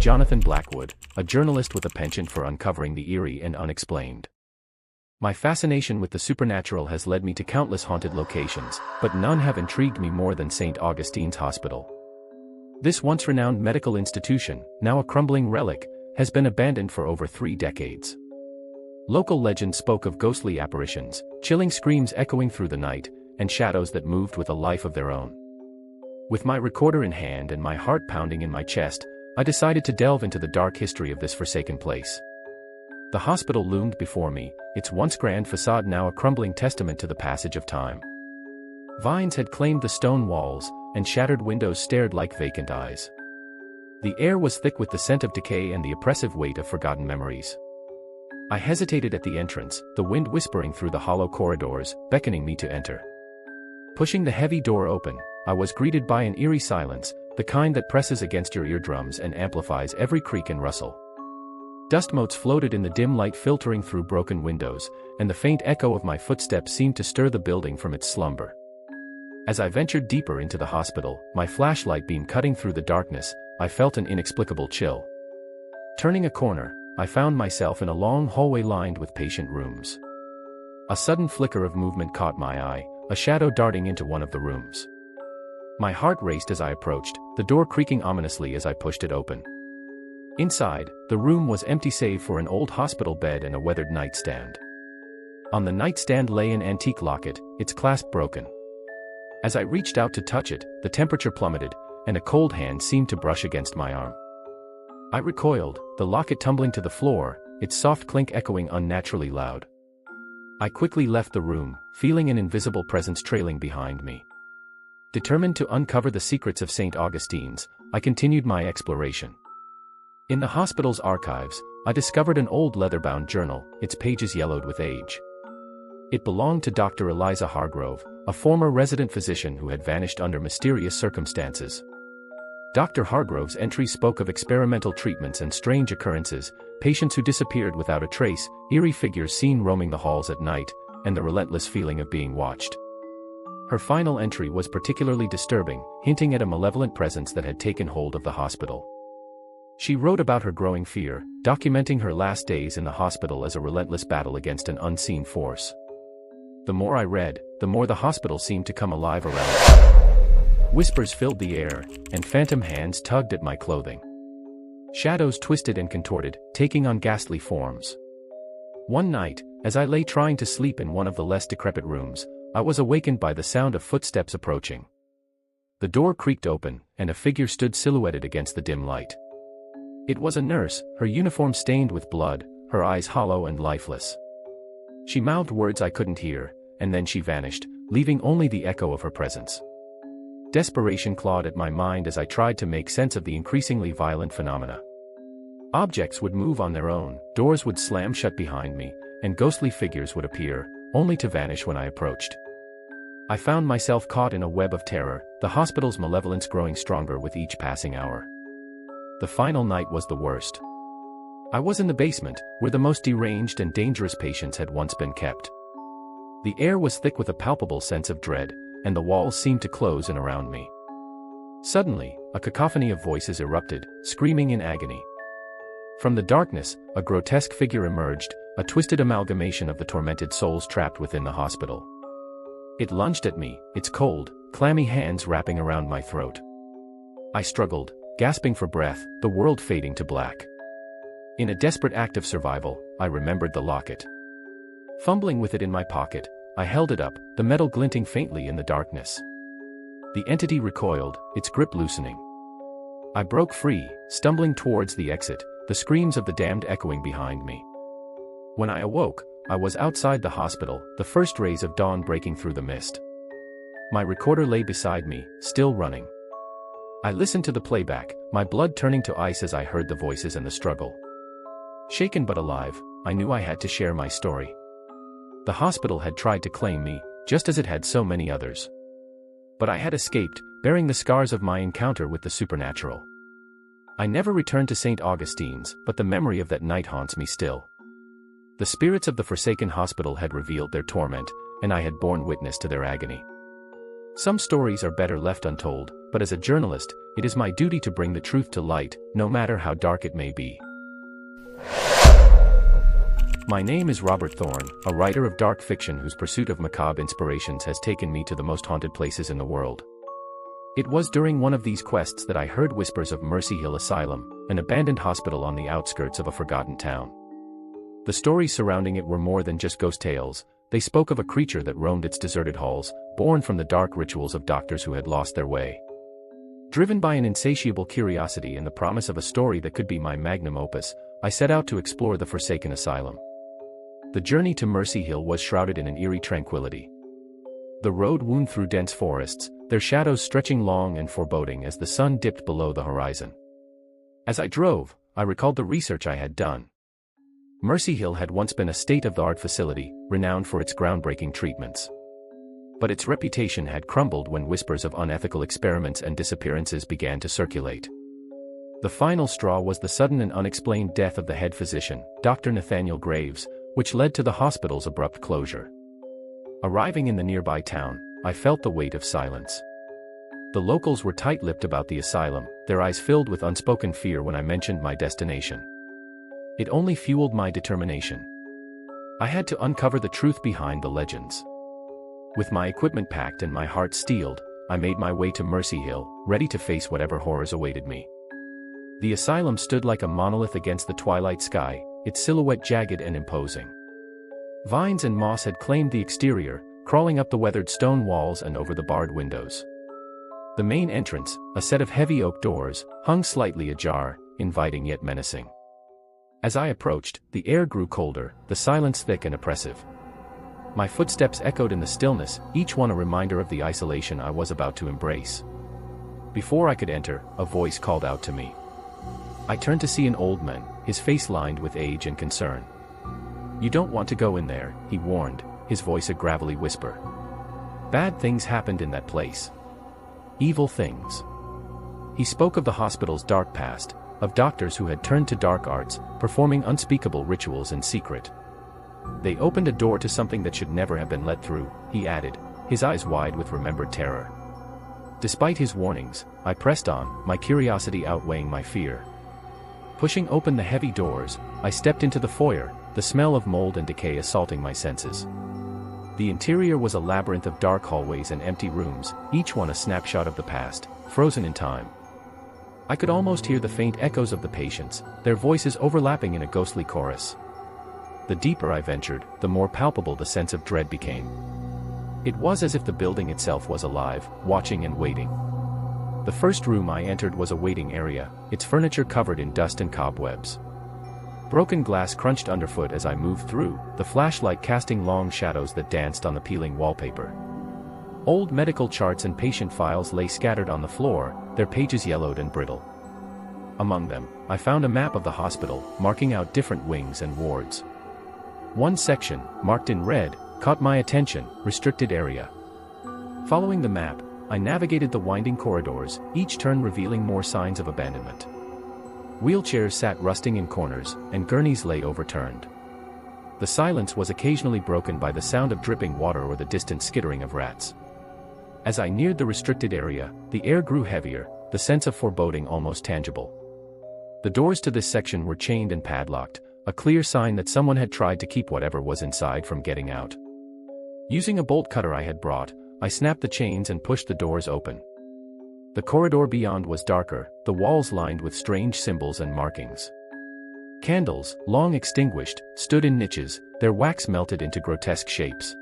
Jonathan Blackwood, a journalist with a penchant for uncovering the eerie and unexplained. My fascination with the supernatural has led me to countless haunted locations, but none have intrigued me more than St. Augustine's Hospital. This once renowned medical institution, now a crumbling relic, has been abandoned for over 3 decades. Local legend spoke of ghostly apparitions, chilling screams echoing through the night, and shadows that moved with a life of their own. With my recorder in hand and my heart pounding in my chest, I decided to delve into the dark history of this forsaken place. The hospital loomed before me, its once grand facade now a crumbling testament to the passage of time. Vines had claimed the stone walls, and shattered windows stared like vacant eyes. The air was thick with the scent of decay and the oppressive weight of forgotten memories. I hesitated at the entrance, the wind whispering through the hollow corridors, beckoning me to enter. Pushing the heavy door open, I was greeted by an eerie silence, the kind that presses against your eardrums and amplifies every creak and rustle. Dust motes floated in the dim light filtering through broken windows, and the faint echo of my footsteps seemed to stir the building from its slumber. As I ventured deeper into the hospital, my flashlight beam cutting through the darkness, I felt an inexplicable chill. Turning a corner, I found myself in a long hallway lined with patient rooms. A sudden flicker of movement caught my eye, a shadow darting into one of the rooms. My heart raced as I approached, the door creaking ominously as I pushed it open. Inside, the room was empty save for an old hospital bed and a weathered nightstand. On the nightstand lay an antique locket, its clasp broken. As I reached out to touch it, the temperature plummeted, and a cold hand seemed to brush against my arm. I recoiled, the locket tumbling to the floor, its soft clink echoing unnaturally loud. I quickly left the room, feeling an invisible presence trailing behind me. Determined to uncover the secrets of St. Augustine's, I continued my exploration. In the hospital's archives, I discovered an old leather-bound journal, its pages yellowed with age. It belonged to Dr. Eliza Hargrove, a former resident physician who had vanished under mysterious circumstances. Dr. Hargrove's entries spoke of experimental treatments and strange occurrences, patients who disappeared without a trace, eerie figures seen roaming the halls at night, and the relentless feeling of being watched. Her final entry was particularly disturbing, hinting at a malevolent presence that had taken hold of the hospital. She wrote about her growing fear, documenting her last days in the hospital as a relentless battle against an unseen force. The more I read, the more the hospital seemed to come alive around me. Whispers filled the air, and phantom hands tugged at my clothing. Shadows twisted and contorted, taking on ghastly forms. One night, as I lay trying to sleep in one of the less decrepit rooms, I was awakened by the sound of footsteps approaching. The door creaked open, and a figure stood silhouetted against the dim light. It was a nurse, her uniform stained with blood, her eyes hollow and lifeless. She mouthed words I couldn't hear, and then she vanished, leaving only the echo of her presence. Desperation clawed at my mind as I tried to make sense of the increasingly violent phenomena. Objects would move on their own, doors would slam shut behind me, and ghostly figures would appear, only to vanish when I approached. I found myself caught in a web of terror, the hospital's malevolence growing stronger with each passing hour. The final night was the worst. I was in the basement, where the most deranged and dangerous patients had once been kept. The air was thick with a palpable sense of dread, and the walls seemed to close in around me. Suddenly, a cacophony of voices erupted, screaming in agony. From the darkness, a grotesque figure emerged, a twisted amalgamation of the tormented souls trapped within the hospital. It lunged at me, its cold, clammy hands wrapping around my throat. I struggled, gasping for breath, the world fading to black. In a desperate act of survival, I remembered the locket. Fumbling with it in my pocket, I held it up, the metal glinting faintly in the darkness. The entity recoiled, its grip loosening. I broke free, stumbling towards the exit, the screams of the damned echoing behind me. When I awoke, I was outside the hospital, the first rays of dawn breaking through the mist. My recorder lay beside me, still running. I listened to the playback, my blood turning to ice as I heard the voices and the struggle. Shaken but alive, I knew I had to share my story. The hospital had tried to claim me, just as it had so many others. But I had escaped, bearing the scars of my encounter with the supernatural. I never returned to St. Augustine's, but the memory of that night haunts me still. The spirits of the forsaken hospital had revealed their torment, and I had borne witness to their agony. Some stories are better left untold, but as a journalist, it is my duty to bring the truth to light, no matter how dark it may be. My name is Robert Thorne, a writer of dark fiction whose pursuit of macabre inspirations has taken me to the most haunted places in the world. It was during one of these quests that I heard whispers of Mercy Hill Asylum, an abandoned hospital on the outskirts of a forgotten town. The stories surrounding it were more than just ghost tales. They spoke of a creature that roamed its deserted halls, born from the dark rituals of doctors who had lost their way. Driven by an insatiable curiosity and the promise of a story that could be my magnum opus, I set out to explore the forsaken asylum. The journey to Mercy Hill was shrouded in an eerie tranquility. The road wound through dense forests, their shadows stretching long and foreboding as the sun dipped below the horizon. As I drove, I recalled the research I had done. Mercy Hill had once been a state-of-the-art facility, renowned for its groundbreaking treatments. But its reputation had crumbled when whispers of unethical experiments and disappearances began to circulate. The final straw was the sudden and unexplained death of the head physician, Dr. Nathaniel Graves, which led to the hospital's abrupt closure. Arriving in the nearby town, I felt the weight of silence. The locals were tight-lipped about the asylum, their eyes filled with unspoken fear when I mentioned my destination. It only fueled my determination. I had to uncover the truth behind the legends. With my equipment packed and my heart steeled, I made my way to Mercy Hill, ready to face whatever horrors awaited me. The asylum stood like a monolith against the twilight sky, its silhouette jagged and imposing. Vines and moss had claimed the exterior, crawling up the weathered stone walls and over the barred windows. The main entrance, a set of heavy oak doors, hung slightly ajar, inviting yet menacing. As I approached, the air grew colder, the silence thick and oppressive. My footsteps echoed in the stillness, each one a reminder of the isolation I was about to embrace. Before I could enter, a voice called out to me. I turned to see an old man, his face lined with age and concern. "You don't want to go in there," he warned, his voice a gravelly whisper. "Bad things happened in that place. Evil things." He spoke of the hospital's dark past, of doctors who had turned to dark arts, performing unspeakable rituals in secret. "They opened a door to something that should never have been let through," he added, his eyes wide with remembered terror. Despite his warnings, I pressed on, my curiosity outweighing my fear. Pushing open the heavy doors, I stepped into the foyer, the smell of mold and decay assaulting my senses. The interior was a labyrinth of dark hallways and empty rooms, each one a snapshot of the past, frozen in time. I could almost hear the faint echoes of the patients, their voices overlapping in a ghostly chorus. The deeper I ventured, the more palpable the sense of dread became. It was as if the building itself was alive, watching and waiting. The first room I entered was a waiting area, its furniture covered in dust and cobwebs. Broken glass crunched underfoot as I moved through, the flashlight casting long shadows that danced on the peeling wallpaper. Old medical charts and patient files lay scattered on the floor, their pages yellowed and brittle. Among them, I found a map of the hospital, marking out different wings and wards. One section, marked in red, caught my attention, restricted area. Following the map, I navigated the winding corridors, each turn revealing more signs of abandonment. Wheelchairs sat rusting in corners, and gurneys lay overturned. The silence was occasionally broken by the sound of dripping water or the distant skittering of rats. As I neared the restricted area, the air grew heavier, the sense of foreboding almost tangible. The doors to this section were chained and padlocked, a clear sign that someone had tried to keep whatever was inside from getting out. Using a bolt cutter I had brought, I snapped the chains and pushed the doors open. The corridor beyond was darker, the walls lined with strange symbols and markings. Candles, long extinguished, stood in niches, their wax melted into grotesque shapes.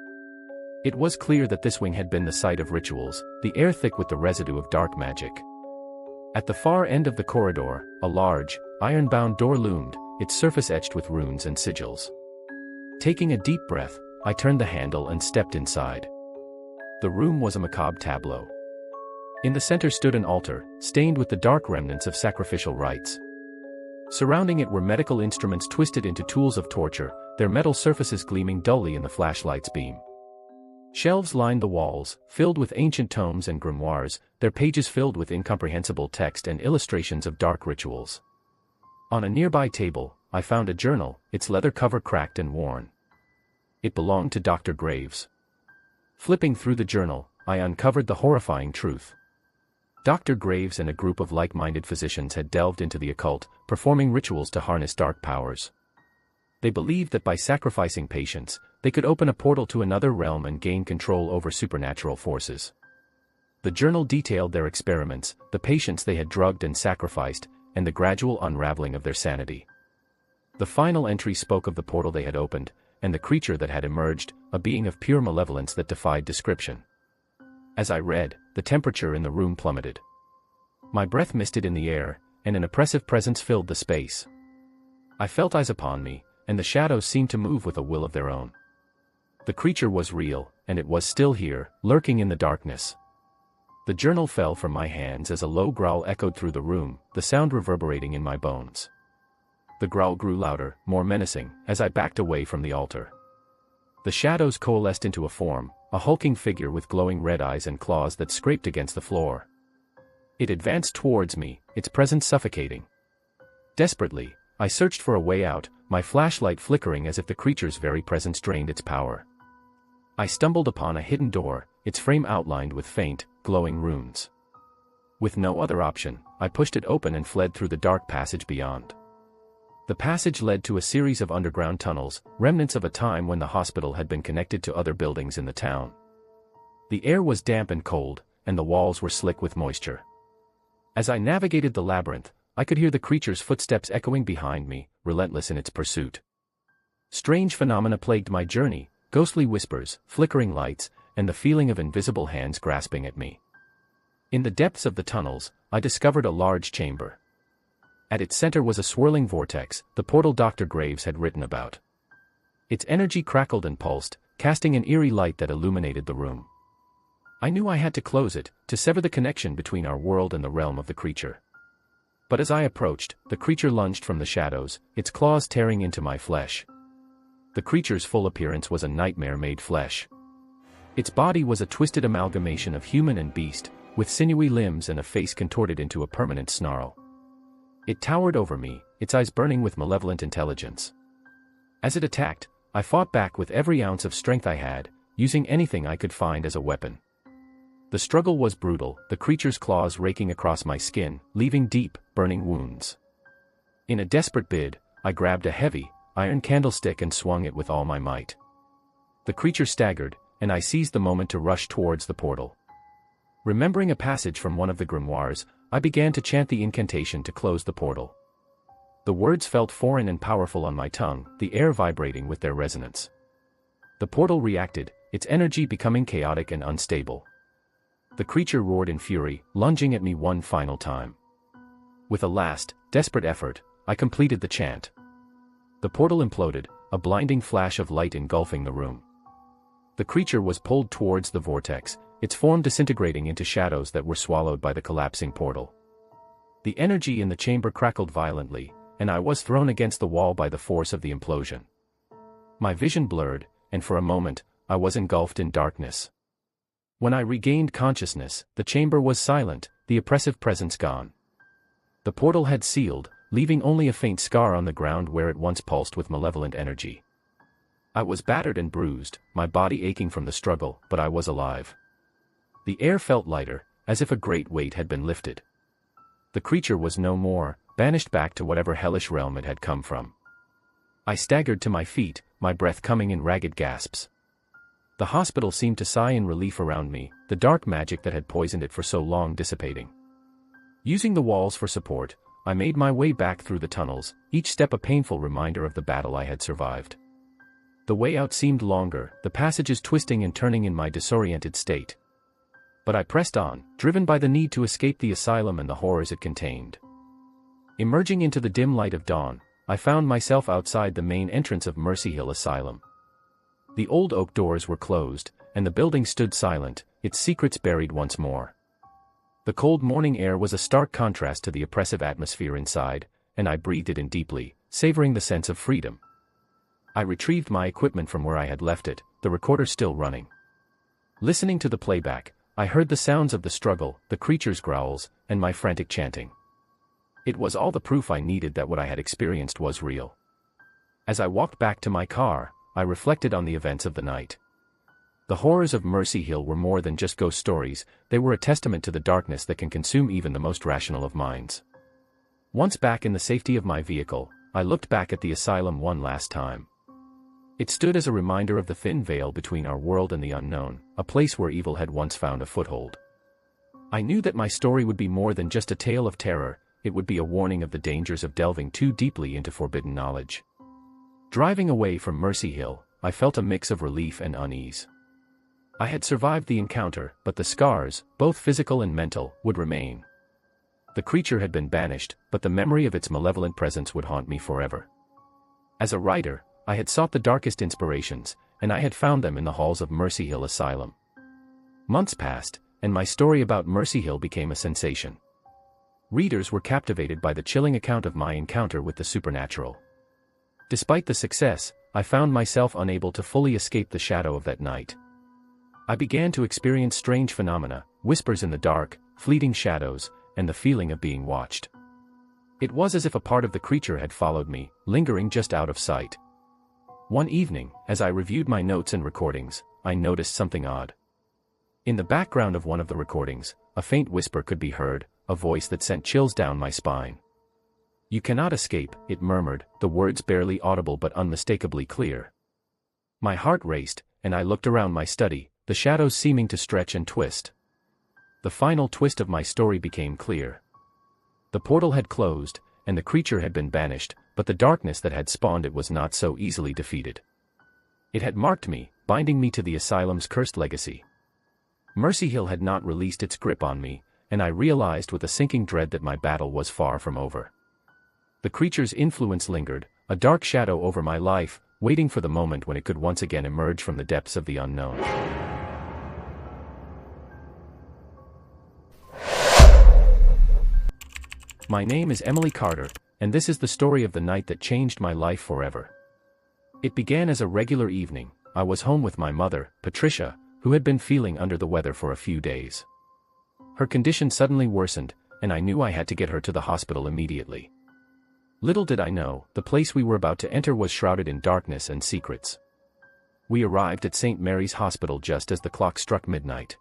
It was clear that this wing had been the site of rituals, the air thick with the residue of dark magic. At the far end of the corridor, a large, iron-bound door loomed, its surface etched with runes and sigils. Taking a deep breath, I turned the handle and stepped inside. The room was a macabre tableau. In the center stood an altar, stained with the dark remnants of sacrificial rites. Surrounding it were medical instruments twisted into tools of torture, their metal surfaces gleaming dully in the flashlight's beam. Shelves lined the walls, filled with ancient tomes and grimoires, their pages filled with incomprehensible text and illustrations of dark rituals. On a nearby table, I found a journal, its leather cover cracked and worn. It belonged to Dr. Graves. Flipping through the journal, I uncovered the horrifying truth. Dr. Graves and a group of like-minded physicians had delved into the occult, performing rituals to harness dark powers. They believed that by sacrificing patients, they could open a portal to another realm and gain control over supernatural forces. The journal detailed their experiments, the patients they had drugged and sacrificed, and the gradual unraveling of their sanity. The final entry spoke of the portal they had opened, and the creature that had emerged, a being of pure malevolence that defied description. As I read, the temperature in the room plummeted. My breath misted in the air, and an oppressive presence filled the space. I felt eyes upon me, and the shadows seemed to move with a will of their own. The creature was real, and it was still here, lurking in the darkness. The journal fell from my hands as a low growl echoed through the room, the sound reverberating in my bones. The growl grew louder, more menacing, as I backed away from the altar. The shadows coalesced into a form, a hulking figure with glowing red eyes and claws that scraped against the floor. It advanced towards me, its presence suffocating. Desperately, I searched for a way out, my flashlight flickering as if the creature's very presence drained its power. I stumbled upon a hidden door, its frame outlined with faint, glowing runes. With no other option, I pushed it open and fled through the dark passage beyond. The passage led to a series of underground tunnels, remnants of a time when the hospital had been connected to other buildings in the town. The air was damp and cold, and the walls were slick with moisture. As I navigated the labyrinth, I could hear the creature's footsteps echoing behind me, relentless in its pursuit. Strange phenomena plagued my journey, ghostly whispers, flickering lights, and the feeling of invisible hands grasping at me. In the depths of the tunnels, I discovered a large chamber. At its center was a swirling vortex, the portal Dr. Graves had written about. Its energy crackled and pulsed, casting an eerie light that illuminated the room. I knew I had to close it, to sever the connection between our world and the realm of the creature. But as I approached, the creature lunged from the shadows, its claws tearing into my flesh. The creature's full appearance was a nightmare made flesh. Its body was a twisted amalgamation of human and beast, with sinewy limbs and a face contorted into a permanent snarl. It towered over me, its eyes burning with malevolent intelligence. As it attacked, I fought back with every ounce of strength I had, using anything I could find as a weapon. The struggle was brutal, the creature's claws raking across my skin, leaving deep, burning wounds. In a desperate bid, I grabbed a heavy, iron candlestick and swung it with all my might. The creature staggered, and I seized the moment to rush towards the portal. Remembering a passage from one of the grimoires, I began to chant the incantation to close the portal. The words felt foreign and powerful on my tongue, the air vibrating with their resonance. The portal reacted, its energy becoming chaotic and unstable. The creature roared in fury, lunging at me one final time. With a last, desperate effort, I completed the chant. The portal imploded, a blinding flash of light engulfing the room. The creature was pulled towards the vortex, its form disintegrating into shadows that were swallowed by the collapsing portal. The energy in the chamber crackled violently, and I was thrown against the wall by the force of the implosion. My vision blurred, and for a moment, I was engulfed in darkness. When I regained consciousness, the chamber was silent, the oppressive presence gone. The portal had sealed, leaving only a faint scar on the ground where it once pulsed with malevolent energy. I was battered and bruised, my body aching from the struggle, but I was alive. The air felt lighter, as if a great weight had been lifted. The creature was no more, banished back to whatever hellish realm it had come from. I staggered to my feet, my breath coming in ragged gasps. The hospital seemed to sigh in relief around me, the dark magic that had poisoned it for so long dissipating. Using the walls for support, I made my way back through the tunnels, each step a painful reminder of the battle I had survived. The way out seemed longer, the passages twisting and turning in my disoriented state. But I pressed on, driven by the need to escape the asylum and the horrors it contained. Emerging into the dim light of dawn, I found myself outside the main entrance of Mercy Hill Asylum. The old oak doors were closed, and the building stood silent, its secrets buried once more. The cold morning air was a stark contrast to the oppressive atmosphere inside, and I breathed it in deeply, savoring the sense of freedom. I retrieved my equipment from where I had left it, the recorder still running. Listening to the playback, I heard the sounds of the struggle, the creature's growls, and my frantic chanting. It was all the proof I needed that what I had experienced was real. As I walked back to my car, I reflected on the events of the night. The horrors of Mercy Hill were more than just ghost stories, they were a testament to the darkness that can consume even the most rational of minds. Once back in the safety of my vehicle, I looked back at the asylum one last time. It stood as a reminder of the thin veil between our world and the unknown, a place where evil had once found a foothold. I knew that my story would be more than just a tale of terror, it would be a warning of the dangers of delving too deeply into forbidden knowledge. Driving away from Mercy Hill, I felt a mix of relief and unease. I had survived the encounter, but the scars, both physical and mental, would remain. The creature had been banished, but the memory of its malevolent presence would haunt me forever. As a writer, I had sought the darkest inspirations, and I had found them in the halls of Mercy Hill Asylum. Months passed, and my story about Mercy Hill became a sensation. Readers were captivated by the chilling account of my encounter with the supernatural. Despite the success, I found myself unable to fully escape the shadow of that night. I began to experience strange phenomena, whispers in the dark, fleeting shadows, and the feeling of being watched. It was as if a part of the creature had followed me, lingering just out of sight. One evening, as I reviewed my notes and recordings, I noticed something odd. In the background of one of the recordings, a faint whisper could be heard, a voice that sent chills down my spine. "You cannot escape," it murmured, the words barely audible but unmistakably clear. My heart raced, and I looked around my study, the shadows seeming to stretch and twist. The final twist of my story became clear. The portal had closed, and the creature had been banished, but the darkness that had spawned it was not so easily defeated. It had marked me, binding me to the asylum's cursed legacy. Mercy Hill had not released its grip on me, and I realized with a sinking dread that my battle was far from over. The creature's influence lingered, a dark shadow over my life, waiting for the moment when it could once again emerge from the depths of the unknown. My name is Emily Carter, and this is the story of the night that changed my life forever. It began as a regular evening. I was home with my mother, Patricia, who had been feeling under the weather for a few days. Her condition suddenly worsened, and I knew I had to get her to the hospital immediately. Little did I know, the place we were about to enter was shrouded in darkness and secrets. We arrived at St. Mary's Hospital just as the clock struck midnight.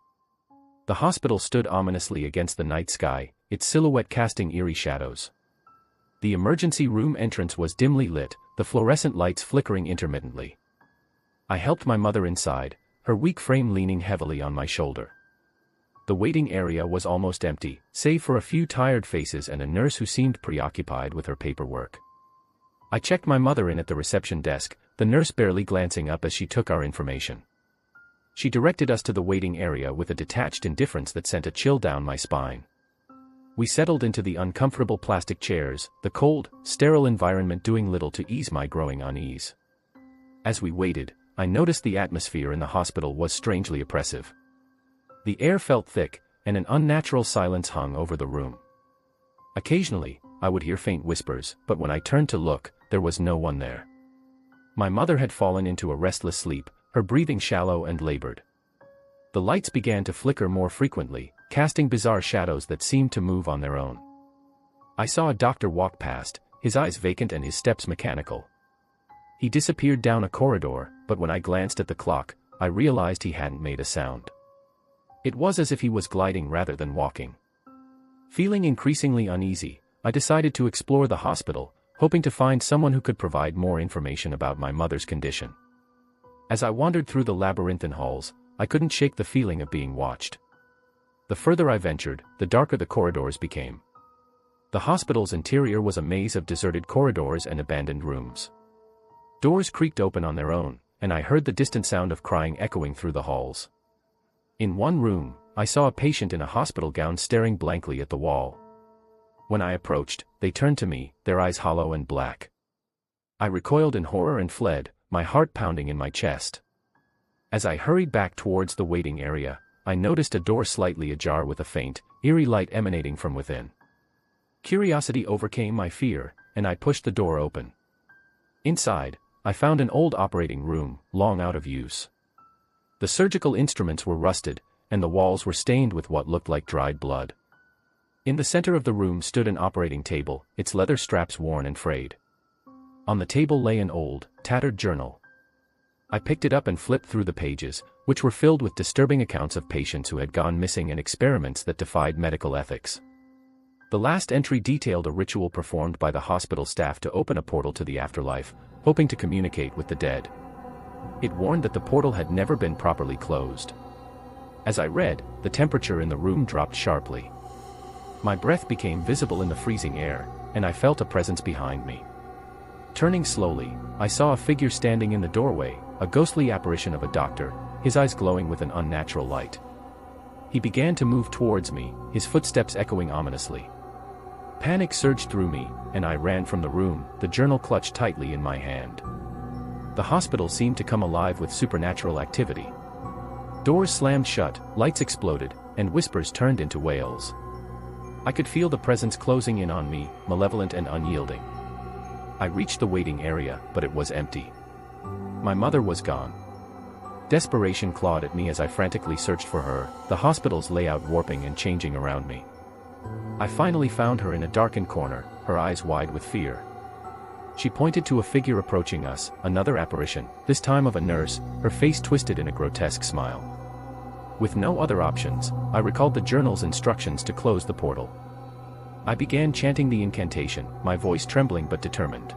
The hospital stood ominously against the night sky, its silhouette casting eerie shadows. The emergency room entrance was dimly lit, the fluorescent lights flickering intermittently. I helped my mother inside, her weak frame leaning heavily on my shoulder. The waiting area was almost empty, save for a few tired faces and a nurse who seemed preoccupied with her paperwork. I checked my mother in at the reception desk, the nurse barely glancing up as she took our information. She directed us to the waiting area with a detached indifference that sent a chill down my spine. We settled into the uncomfortable plastic chairs, the cold, sterile environment doing little to ease my growing unease. As we waited, I noticed the atmosphere in the hospital was strangely oppressive. The air felt thick, and an unnatural silence hung over the room. Occasionally, I would hear faint whispers, but when I turned to look, there was no one there. My mother had fallen into a restless sleep, her breathing shallow and labored. The lights began to flicker more frequently, casting bizarre shadows that seemed to move on their own. I saw a doctor walk past, his eyes vacant and his steps mechanical. He disappeared down a corridor, but when I glanced at the clock, I realized he hadn't made a sound. It was as if he was gliding rather than walking. Feeling increasingly uneasy, I decided to explore the hospital, hoping to find someone who could provide more information about my mother's condition. As I wandered through the labyrinthine halls, I couldn't shake the feeling of being watched. The further I ventured, the darker the corridors became. The hospital's interior was a maze of deserted corridors and abandoned rooms. Doors creaked open on their own, and I heard the distant sound of crying echoing through the halls. In one room, I saw a patient in a hospital gown staring blankly at the wall. When I approached, they turned to me, their eyes hollow and black. I recoiled in horror and fled, my heart pounding in my chest. As I hurried back towards the waiting area, I noticed a door slightly ajar with a faint, eerie light emanating from within. Curiosity overcame my fear, and I pushed the door open. Inside, I found an old operating room, long out of use. The surgical instruments were rusted, and the walls were stained with what looked like dried blood. In the center of the room stood an operating table, its leather straps worn and frayed. On the table lay an old, tattered journal. I picked it up and flipped through the pages, which were filled with disturbing accounts of patients who had gone missing and experiments that defied medical ethics. The last entry detailed a ritual performed by the hospital staff to open a portal to the afterlife, hoping to communicate with the dead. It warned that the portal had never been properly closed. As I read, the temperature in the room dropped sharply. My breath became visible in the freezing air, and I felt a presence behind me. Turning slowly, I saw a figure standing in the doorway, a ghostly apparition of a doctor, his eyes glowing with an unnatural light. He began to move towards me, his footsteps echoing ominously. Panic surged through me, and I ran from the room, the journal clutched tightly in my hand. The hospital seemed to come alive with supernatural activity. Doors slammed shut, lights exploded, and whispers turned into wails. I could feel the presence closing in on me, malevolent and unyielding. I reached the waiting area, but it was empty. My mother was gone. Desperation clawed at me as I frantically searched for her, the hospital's layout warping and changing around me. I finally found her in a darkened corner, her eyes wide with fear. She pointed to a figure approaching us, another apparition, this time of a nurse, her face twisted in a grotesque smile. With no other options, I recalled the journal's instructions to close the portal. I began chanting the incantation, my voice trembling but determined.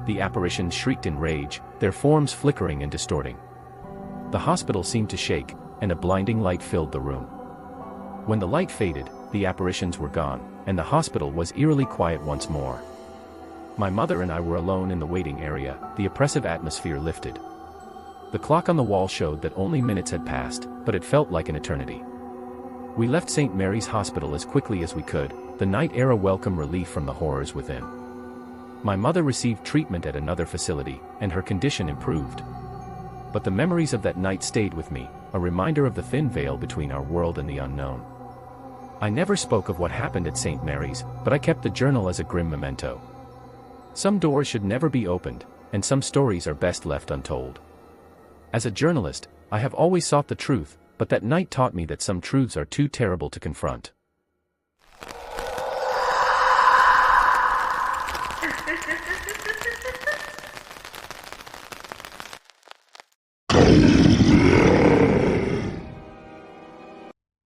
The apparitions shrieked in rage, their forms flickering and distorting. The hospital seemed to shake, and a blinding light filled the room. When the light faded, the apparitions were gone, and the hospital was eerily quiet once more. My mother and I were alone in the waiting area, the oppressive atmosphere lifted. The clock on the wall showed that only minutes had passed, but it felt like an eternity. We left St. Mary's Hospital as quickly as we could, the night air a welcome relief from the horrors within. My mother received treatment at another facility, and her condition improved. But the memories of that night stayed with me, a reminder of the thin veil between our world and the unknown. I never spoke of what happened at St. Mary's, but I kept the journal as a grim memento. Some doors should never be opened, and some stories are best left untold. As a journalist, I have always sought the truth, but that night taught me that some truths are too terrible to confront.